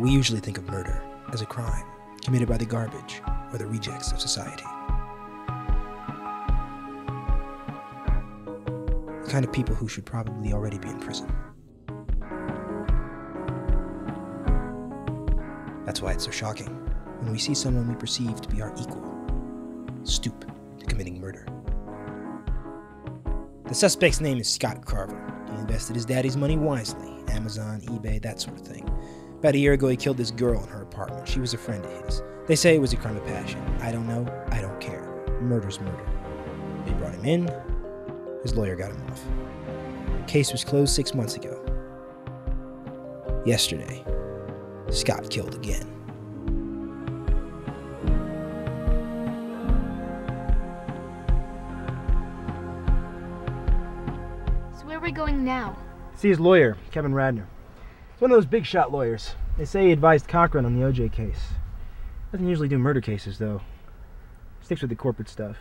We usually think of murder as a crime committed by the garbage or the rejects of society. The kind of people who should probably already be in prison. That's why it's so shocking when we see someone we perceive to be our equal stoop to committing murder. The suspect's name is Scott Carver. He invested his daddy's money wisely, Amazon, eBay, that sort of thing. About a year ago, he killed this girl in her apartment. She was a friend of his. They say it was a crime of passion. I don't know. I don't care. Murder's murder. They brought him in. His lawyer got him off. The case was closed 6 months ago. Yesterday, Scott killed again. So where are we going now? See his lawyer, Kevin Radner. He's one of those big shot lawyers. They say he advised Cochran on the OJ case. Doesn't usually do murder cases, though. Sticks with the corporate stuff.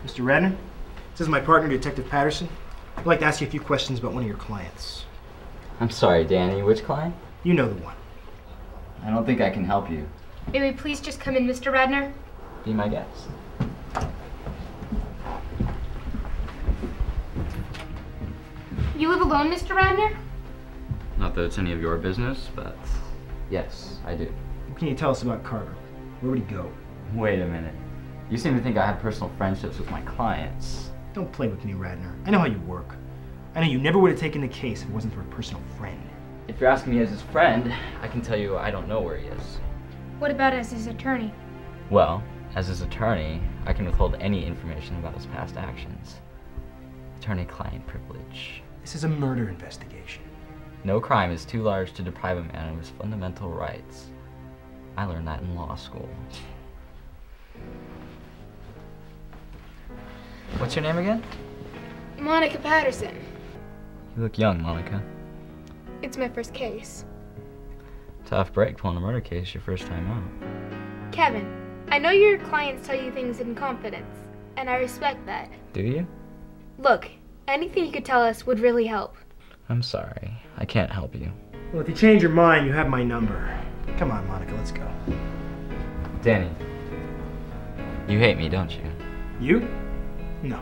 Mr. Radner, this is my partner, Detective Patterson. I'd like to ask you a few questions about one of your clients. I'm sorry, Danny. Which client? You know the one. I don't think I can help you. May we please just come in, Mr. Radner? Be my guest. You live alone, Mr. Radner? Not that it's any of your business, but yes, I do. What can you tell us about Carver? Where would he go? Wait a minute. You seem to think I have personal friendships with my clients. Don't play with me, Radner. I know how you work. I know you never would have taken the case if it wasn't for a personal friend. If you're asking me as his friend, I can tell you I don't know where he is. What about as his attorney? Well, as his attorney, I can withhold any information about his past actions. Attorney-client privilege. This is a murder investigation. No crime is too large to deprive a man of his fundamental rights. I learned that in law school. What's your name again? Monica Patterson. You look young, Monica. It's my first case. Tough break pulling a murder case your first time out. Kevin, I know your clients tell you things in confidence, and I respect that. Do you? Look, anything you could tell us would really help. I'm sorry. I can't help you. Well, if you change your mind, you have my number. Come on, Monica, let's go. Danny, you hate me, don't you? You? No.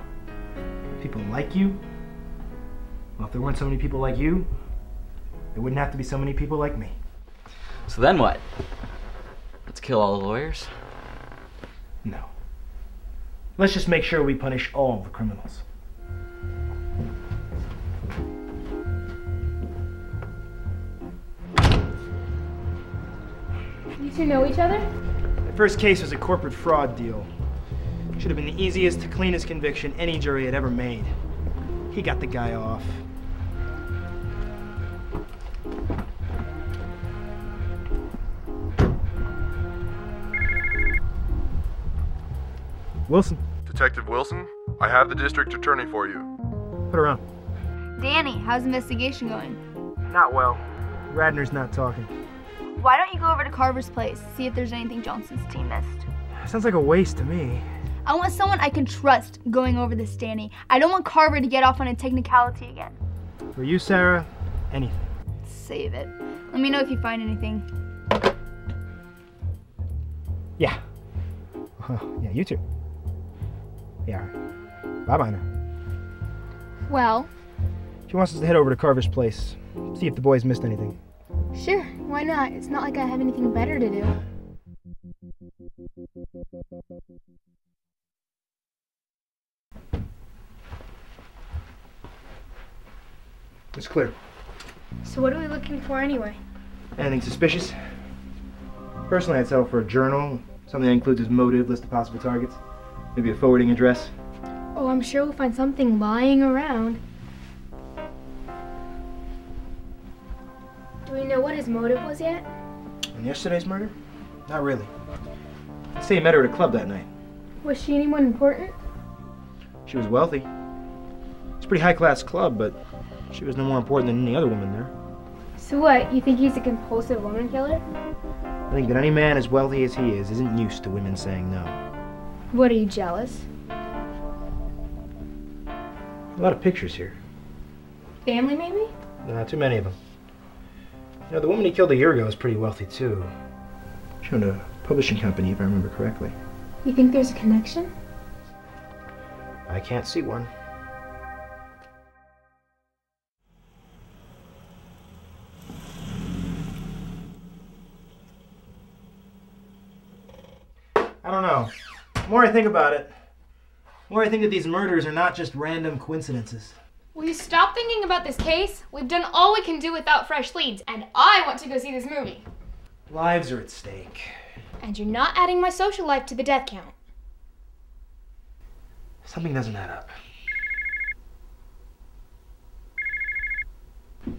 People like you? Well, if there weren't so many people like you, there wouldn't have to be so many people like me. So then what? Let's kill all the lawyers? No. Let's just make sure we punish all the criminals. You two know each other? The first case was a corporate fraud deal. Should have been the easiest, cleanest conviction any jury had ever made. He got the guy off. Wilson. Detective Wilson, I have the district attorney for you. Put her on. Danny, how's the investigation going? Not well. Radner's not talking. Why don't you go over to Carver's place, see if there's anything Johnson's team missed? Sounds like a waste to me. I want someone I can trust going over this, Danny. I don't want Carver to get off on a technicality again. For you, Sarah, anything. Save it. Let me know if you find anything. Yeah. Yeah, you too. Yeah. Bye-bye now. Well, She wants us to head over to Carver's place, see if the boys missed anything. sure, why not? It's not like I have anything better to do. It's clear. So what are we looking for anyway? Anything suspicious? Personally, I'd settle for a journal, something that includes his motive, list of possible targets, maybe a forwarding address. Oh, I'm sure we'll find something lying around. Do we know what his motive was yet? On yesterday's murder? Not really. I'd say he met her at a club that night. Was she anyone important? She was wealthy. It's a pretty high-class club, but she was no more important than any other woman there. So what, you think he's a compulsive woman killer? I think that any man as wealthy as he is isn't used to women saying no. What, are you jealous? A lot of pictures here. Family, maybe? Not too many of them. You know, the woman he killed a year ago was pretty wealthy, too. She owned a publishing company, if I remember correctly. You think there's a connection? I can't see one. I don't know. The more I think about it, the more I think that these murders are not just random coincidences. Will you stop thinking about this case? We've done all we can do without fresh leads, and I want to go see this movie. Lives are at stake. And you're not adding my social life to the death count. Something doesn't add up.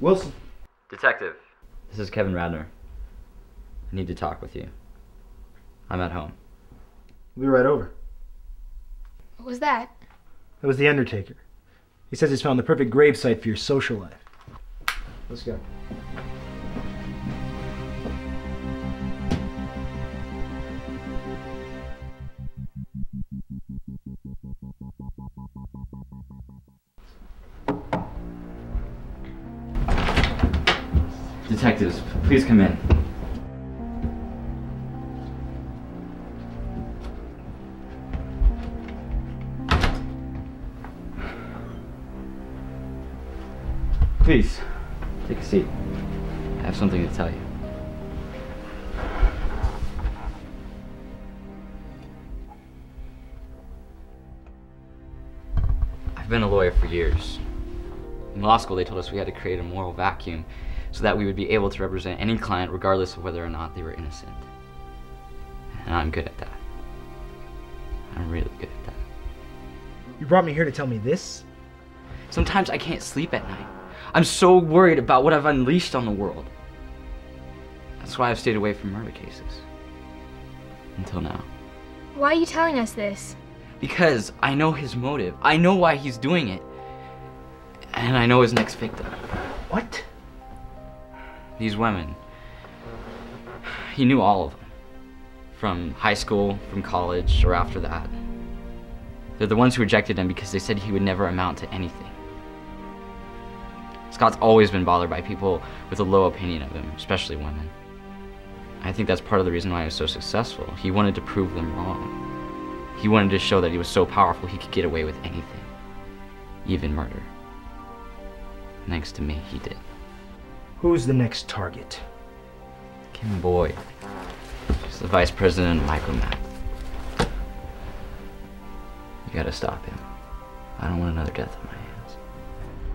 Wilson. Detective, this is Kevin Radner. I need to talk with you. I'm at home. We'll be right over. What was that? That was the Undertaker. He says he's found the perfect gravesite for your social life. Let's go. Detectives, please come in. Please, take a seat. I have something to tell you. I've been a lawyer for years. In law school, they told us we had to create a moral vacuum so that we would be able to represent any client regardless of whether or not they were innocent. And I'm good at that. I'm really good at that. You brought me here to tell me this? Sometimes I can't sleep at night. I'm so worried about what I've unleashed on the world. That's why I've stayed away from murder cases. Until now. Why are you telling us this? Because I know his motive. I know why he's doing it. And I know his next victim. What? These women. He knew all of them. From high school, from college, or after that. They're the ones who rejected him because they said he would never amount to anything. Scott's always been bothered by people with a low opinion of him, especially women. I think that's part of the reason why he was so successful. He wanted to prove them wrong. He wanted to show that he was so powerful he could get away with anything. Even murder. Thanks to me, he did. Who's the next target? Kim Boyd. She's the vice president of Micromax. You gotta stop him. I don't want another death on my hands.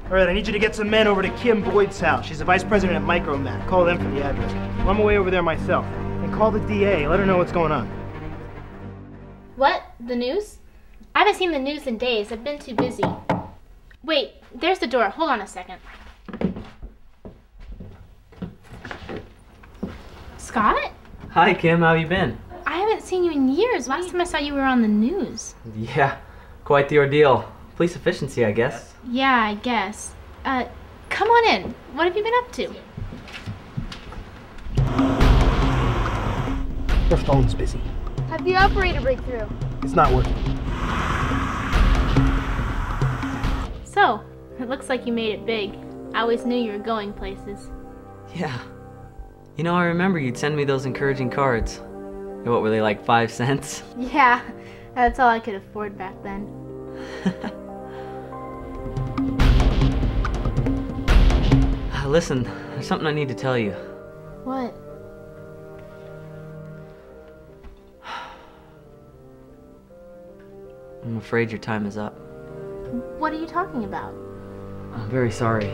All right, I need you to get some men over to Kim Boyd's house. She's the vice president at Micromax. Call them for the address. I'm on my way over there myself. And call the DA. Let her know what's going on. What? The news? I haven't seen the news in days. I've been too busy. Wait, there's the door. Hold on a second. Scott? Hi, Kim. How you been? I haven't seen you in years. Last time I saw you were on the news. Yeah, quite the ordeal. Police efficiency, I guess. Yeah, I guess. Come on in. What have you been up to? Her phone's busy. Have the operator break through? It's not working. So, it looks like you made it big. I always knew you were going places. Yeah. You know, I remember you'd send me those encouraging cards. What were they, like 5 cents? Yeah, that's all I could afford back then. Listen, there's something I need to tell you. What? I'm afraid your time is up. What are you talking about? I'm very sorry.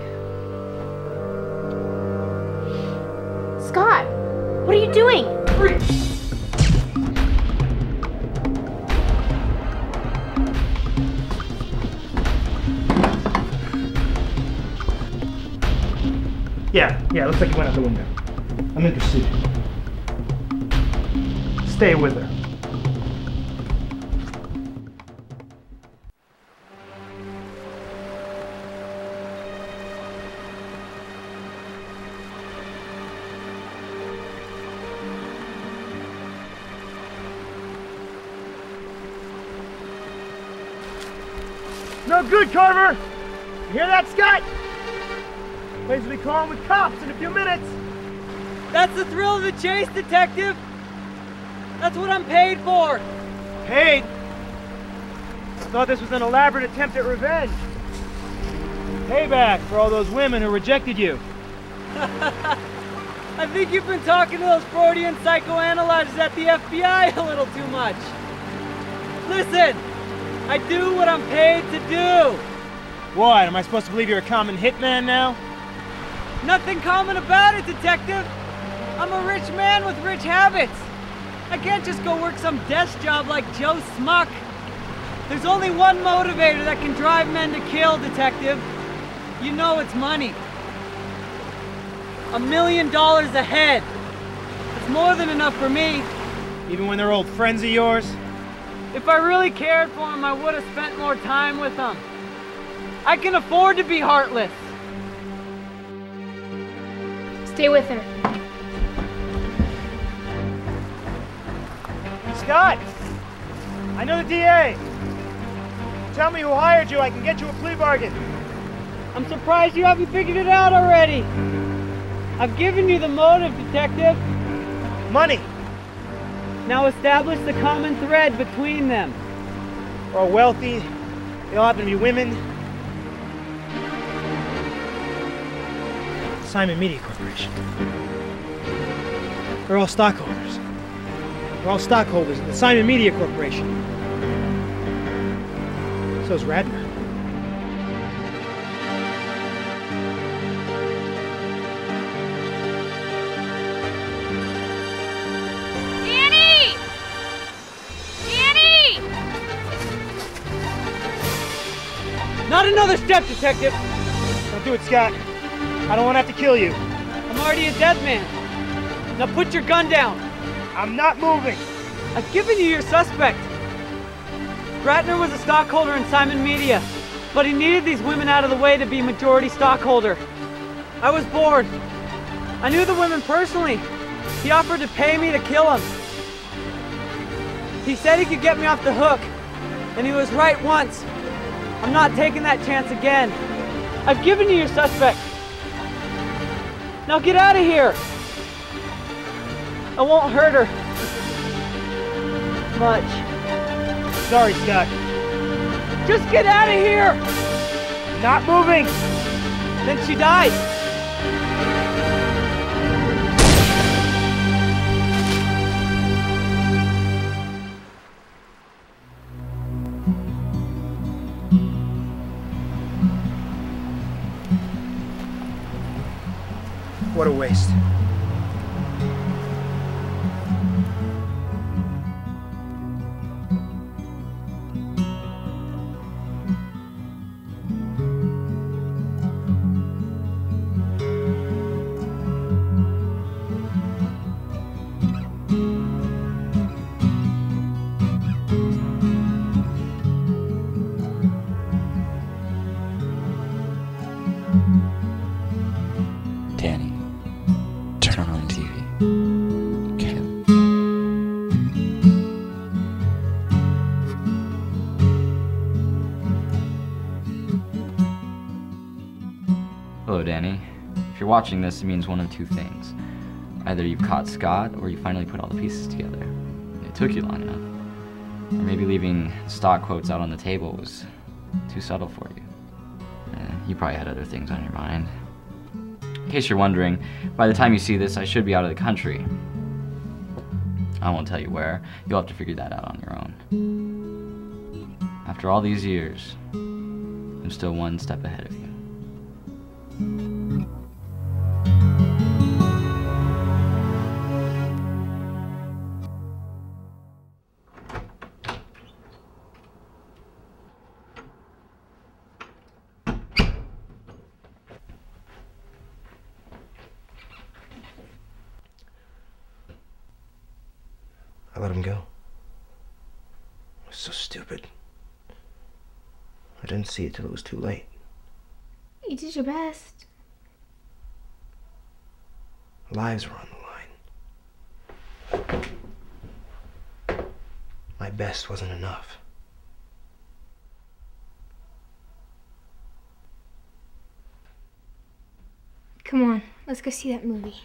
Scott! What are you doing? Yeah, looks like he went out the window. I'm in pursuit. Stay with her. No good, Carver! You hear that, Scott? Place will be calling with cops in a few minutes. That's the thrill of the chase, Detective! That's what I'm paid for! Paid? I thought this was an elaborate attempt at revenge. Payback for all those women who rejected you. I think you've been talking to those Freudian psychoanalyzers at the FBI a little too much. Listen, I do what I'm paid to do. What, am I supposed to believe you're a common hitman now? Nothing common about it, Detective. I'm a rich man with rich habits. I can't just go work some desk job like Joe Smuck. There's only one motivator that can drive men to kill, Detective. You know it's money. $1 million a head. It's more than enough for me. Even when they're old friends of yours? If I really cared for them, I would have spent more time with them. I can afford to be heartless. Stay with her. Scott! I know the DA. Tell me who hired you, I can get you a plea bargain. I'm surprised you haven't figured it out already. I've given you the motive, Detective. Money. Now establish the common thread between them. They're all wealthy. They all happen to be women. Simon Media Corporation. They're all stockholders. They're all stockholders in the Simon Media Corporation. So's Radner. Not another step, Detective! Don't do it, Scott. I don't want to have to kill you. I'm already a dead man. Now put your gun down. I'm not moving. I've given you your suspect. Ratner was a stockholder in Simon Media, but he needed these women out of the way to be majority stockholder. I was bored. I knew the women personally. He offered to pay me to kill him. He said he could get me off the hook, and he was right once. I'm not taking that chance again. I've given you your suspect. Now get out of here. I won't hurt her much. Sorry, Scott. Just get out of here. Not moving. Then she died. What a waste. Danny, turn on TV. Kim. Hello, Danny. If you're watching this, it means one of two things. Either you've caught Scott, or you finally put all the pieces together. It took you long enough. Or maybe leaving stock quotes out on the table was too subtle for you. You probably had other things on your mind. In case you're wondering, by the time you see this, I should be out of the country. I won't tell you where. You'll have to figure that out on your own. After all these years, I'm still one step ahead of you. I let him go. I was so stupid. I didn't see it till it was too late. You did your best. Lives were on the line. My best wasn't enough. Come on, let's go see that movie.